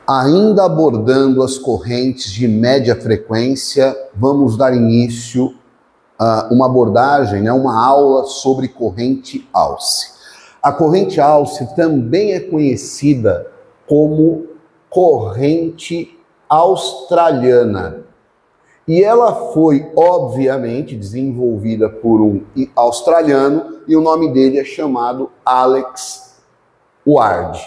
Ainda abordando as correntes de média frequência, vamos dar início a uma abordagem, uma aula sobre corrente Alce. A corrente Alce também é conhecida como corrente australiana. E ela foi, obviamente, desenvolvida por um australiano e o nome dele é chamado Alex Ward.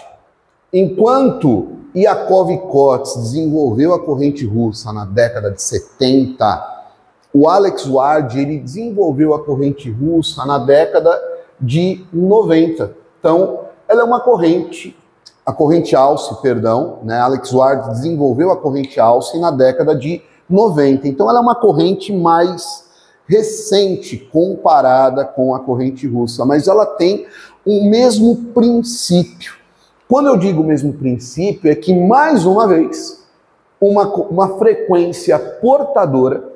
Enquanto Yakov Kots desenvolveu a corrente russa na década de 70, o Alex Ward ele desenvolveu a corrente russa na década de 90. Então, ela é uma corrente, a corrente Alce, Alex Ward desenvolveu a corrente Alce na década de 90. Então, ela é uma corrente mais recente comparada com a corrente russa, mas ela tem o mesmo princípio. Quando eu digo o mesmo princípio, é que, mais uma vez, uma frequência portadora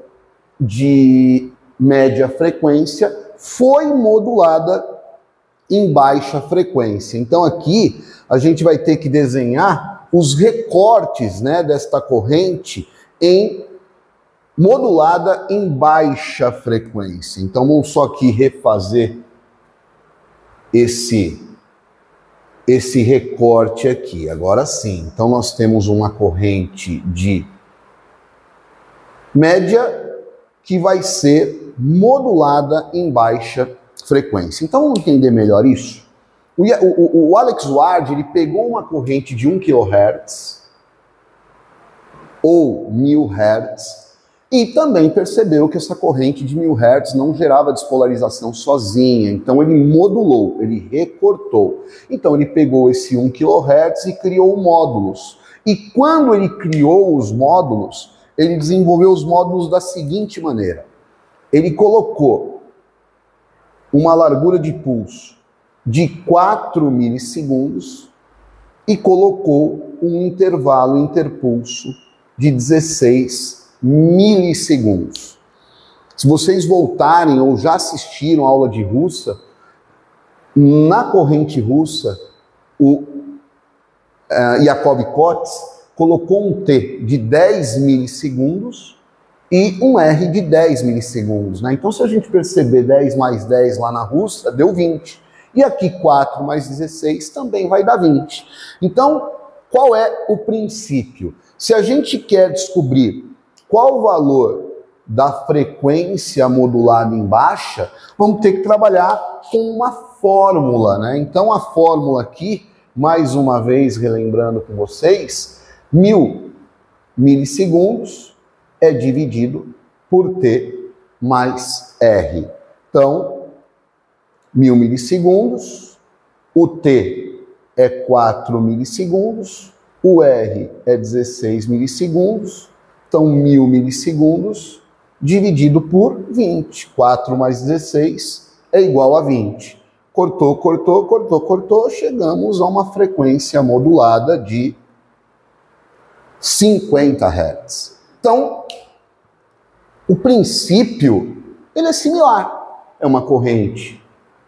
de média frequência foi modulada em baixa frequência. Então, aqui, a gente vai ter que desenhar os recortes desta corrente modulada em baixa frequência. Então, vamos só aqui refazer esse recorte aqui. Agora sim. Então, nós temos uma corrente de média que vai ser modulada em baixa frequência. Então, vamos entender melhor isso? O Alex Ward ele pegou uma corrente de 1 kHz ou 1000 Hz e também percebeu que essa corrente de 1000 Hz não gerava despolarização sozinha. Então, ele modulou, ele recortou. Então, ele pegou esse 1 kHz e criou módulos. E quando ele criou os módulos, ele desenvolveu os módulos da seguinte maneira. Ele colocou uma largura de pulso de 4 milissegundos e colocou um intervalo interpulso de 16 milissegundos. Se vocês voltarem ou já assistiram a aula de russa, na corrente russa, o Yakov Kots colocou um T de 10 milissegundos e um R de 10 milissegundos. Então, se a gente perceber 10 mais 10 lá na russa, deu 20. E aqui 4 mais 16 também vai dar 20. Então, qual é o princípio? Se a gente quer descobrir qual o valor da frequência modulada em baixa, vamos ter que trabalhar com uma fórmula. Então, a fórmula aqui, mais uma vez relembrando com vocês, 1000 milissegundos é dividido por T mais R. Então, 1000 milissegundos, o T é 4 milissegundos, o R é 16 milissegundos, então 1000 milissegundos dividido por 20. 4 mais 16 é igual a 20. Cortou, cortou, cortou, cortou, chegamos a uma frequência modulada de 50 Hz. Então, o princípio ele é similar. É uma corrente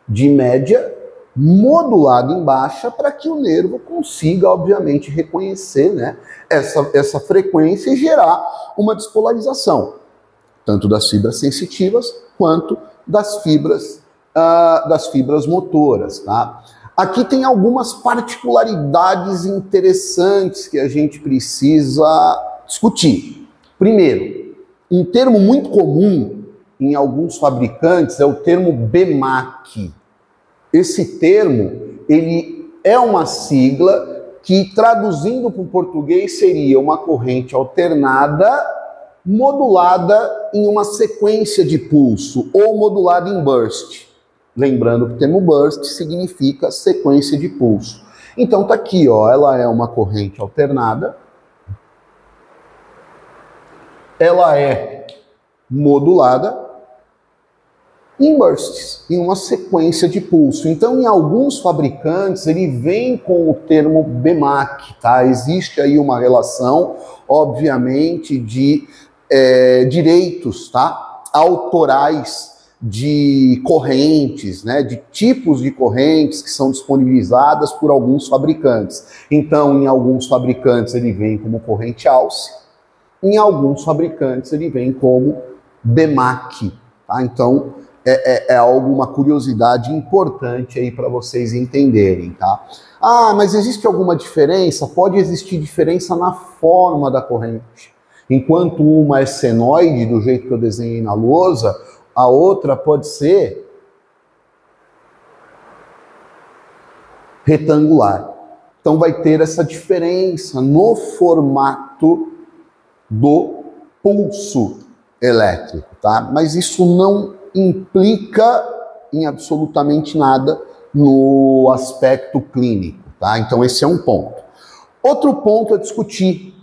de média modulada em baixa para que o nervo consiga, obviamente, reconhecer essa frequência e gerar uma despolarização, tanto das fibras sensitivas quanto das fibras motoras. Tá? Aqui tem algumas particularidades interessantes que a gente precisa discutir. Primeiro, um termo muito comum em alguns fabricantes é o termo BMAC. Esse termo, ele é uma sigla que, traduzindo para o português, seria uma corrente alternada modulada em uma sequência de pulso ou modulada em burst. Lembrando que o termo burst significa sequência de pulso. Então tá aqui, ela é uma corrente alternada, ela é modulada em bursts, em uma sequência de pulso. Então, em alguns fabricantes, ele vem com o termo BMAC, tá? Existe aí uma relação, obviamente, de direitos, tá? Autorais de correntes, né, de tipos de correntes que são disponibilizadas por alguns fabricantes. Então, em alguns fabricantes ele vem como corrente Alce, em alguns fabricantes ele vem como BMAC. Tá? Então, é uma curiosidade importante aí para vocês entenderem. Tá? Ah, mas existe alguma diferença? Pode existir diferença na forma da corrente. Enquanto uma é senoide, do jeito que eu desenhei na lousa, a outra pode ser retangular. Então vai ter essa diferença no formato do pulso elétrico, tá? Mas isso não implica em absolutamente nada no aspecto clínico, tá? Então esse é um ponto. Outro ponto a discutir.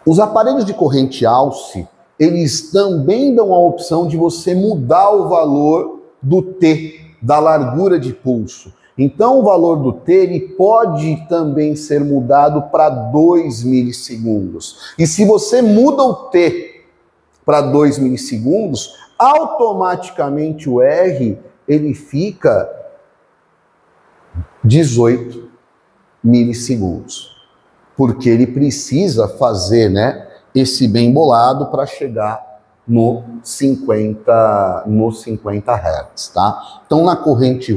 Os aparelhos de corrente Alce, eles também dão a opção de você mudar o valor do T, da largura de pulso. Então, o valor do T ele pode também ser mudado para 2 milissegundos. E se você muda o T para 2 milissegundos, automaticamente o R ele fica 18 milissegundos. Porque ele precisa fazer, né, esse bem bolado para chegar no 50 Hz, tá? Então na corrente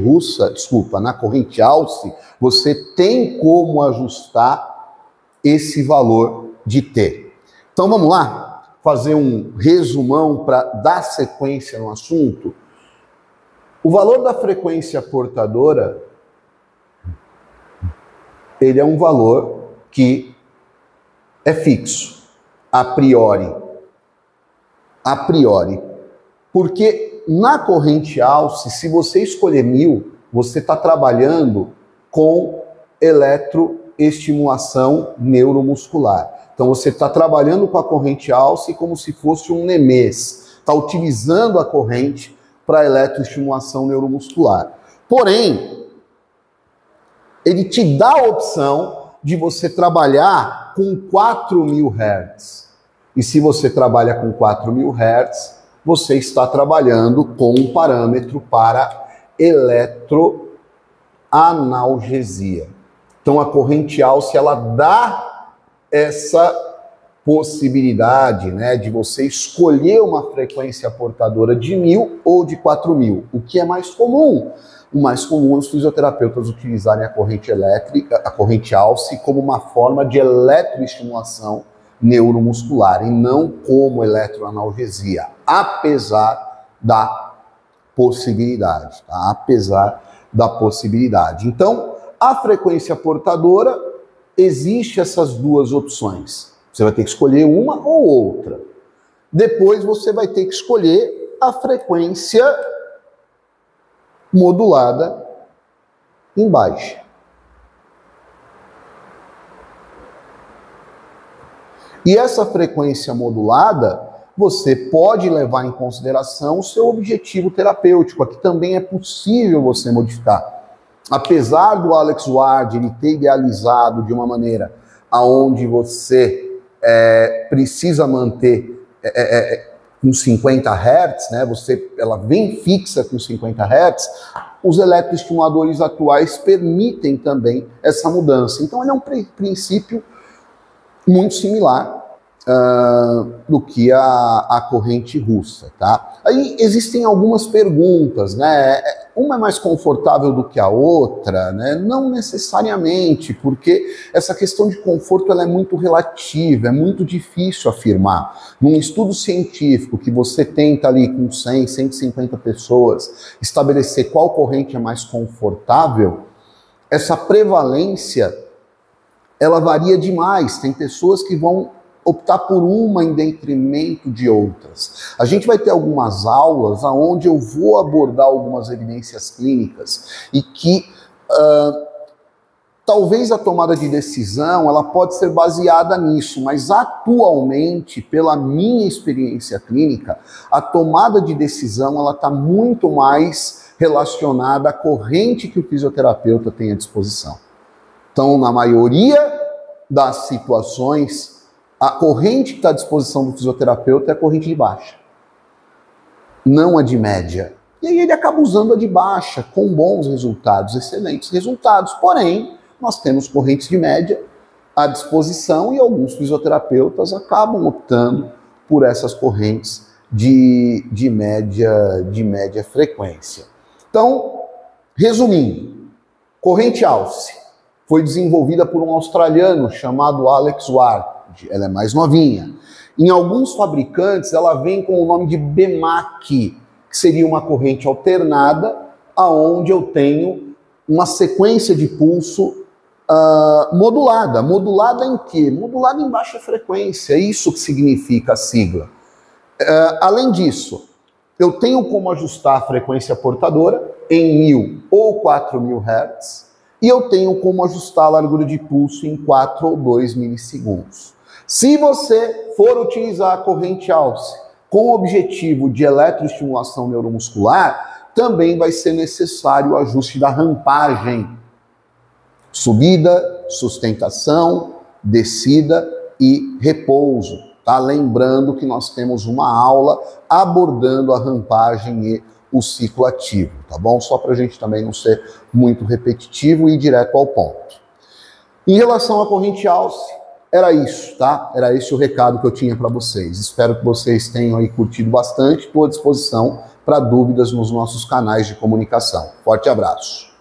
na corrente Alce, você tem como ajustar esse valor de T. Então vamos lá, fazer um resumão para dar sequência no assunto. O valor da frequência portadora, ele é um valor que é fixo. A priori. Porque na corrente Alce, se você escolher 1000, você está trabalhando com eletroestimulação neuromuscular. Então você está trabalhando com a corrente Alce como se fosse um NEMES. Está utilizando a corrente para eletroestimulação neuromuscular. Porém, ele te dá a opção de você trabalhar com 4000 Hz. E se você trabalha com 4000 Hz, você está trabalhando com um parâmetro para eletroanalgesia. Então a corrente Alce, ela dá essa possibilidade, né, de você escolher uma frequência portadora de 1000 ou de 4000. O que é mais comum? O mais comum é os fisioterapeutas utilizarem a corrente elétrica, a corrente Alce, como uma forma de eletroestimulação neuromuscular e não como eletroanalgesia, apesar da possibilidade, tá? Apesar da possibilidade. Então, a frequência portadora, existe essas duas opções. Você vai ter que escolher uma ou outra. Depois você vai ter que escolher a frequência modulada em baixa. E essa frequência modulada, você pode levar em consideração o seu objetivo terapêutico. Aqui também é possível você modificar. Apesar do Alex Ward ele ter idealizado de uma maneira aonde você precisa manter com 50 Hz, né? Ela vem fixa com 50 Hz, os eletroestimuladores atuais permitem também essa mudança. Então ele é um princípio muito similar do que a corrente russa, tá? Aí existem algumas perguntas, né? Uma é mais confortável do que a outra, né? Não necessariamente, porque essa questão de conforto ela é muito relativa, é muito difícil afirmar. Num estudo científico que você tenta ali com 100, 150 pessoas estabelecer qual corrente é mais confortável, essa prevalência ela varia demais. Tem pessoas que vão optar por uma em detrimento de outras. A gente vai ter algumas aulas onde eu vou abordar algumas evidências clínicas e que talvez a tomada de decisão ela pode ser baseada nisso, mas atualmente, pela minha experiência clínica, a tomada de decisão ela está muito mais relacionada à corrente que o fisioterapeuta tem à disposição. Então, na maioria das situações, a corrente que está à disposição do fisioterapeuta é a corrente de baixa. não a de média. E aí ele acaba usando a de baixa, com bons resultados, excelentes resultados. Porém, nós temos correntes de média à disposição e alguns fisioterapeutas acabam optando por essas correntes de média frequência. Então, resumindo, corrente Alce foi desenvolvida por um australiano chamado Alex Ward. Ela é mais novinha. Em alguns fabricantes, ela vem com o nome de BEMAC, que seria uma corrente alternada, aonde eu tenho uma sequência de pulso modulada. Modulada em quê? Modulada em baixa frequência. É isso que significa a sigla. Além disso, eu tenho como ajustar a frequência portadora em 1000 ou 4000 Hz, e eu tenho como ajustar a largura de pulso em 4 ou 2 milissegundos. Se você for utilizar a corrente Alce com o objetivo de eletroestimulação neuromuscular, também vai ser necessário o ajuste da rampagem. Subida, sustentação, descida e repouso. Tá? Lembrando que nós temos uma aula abordando a rampagem e o ciclo ativo, tá bom? Só para a gente também não ser muito repetitivo e ir direto ao ponto. Em relação à corrente Alce, era isso, tá? Era esse o recado que eu tinha para vocês. Espero que vocês tenham aí curtido bastante. Estou à disposição para dúvidas nos nossos canais de comunicação. Forte abraço.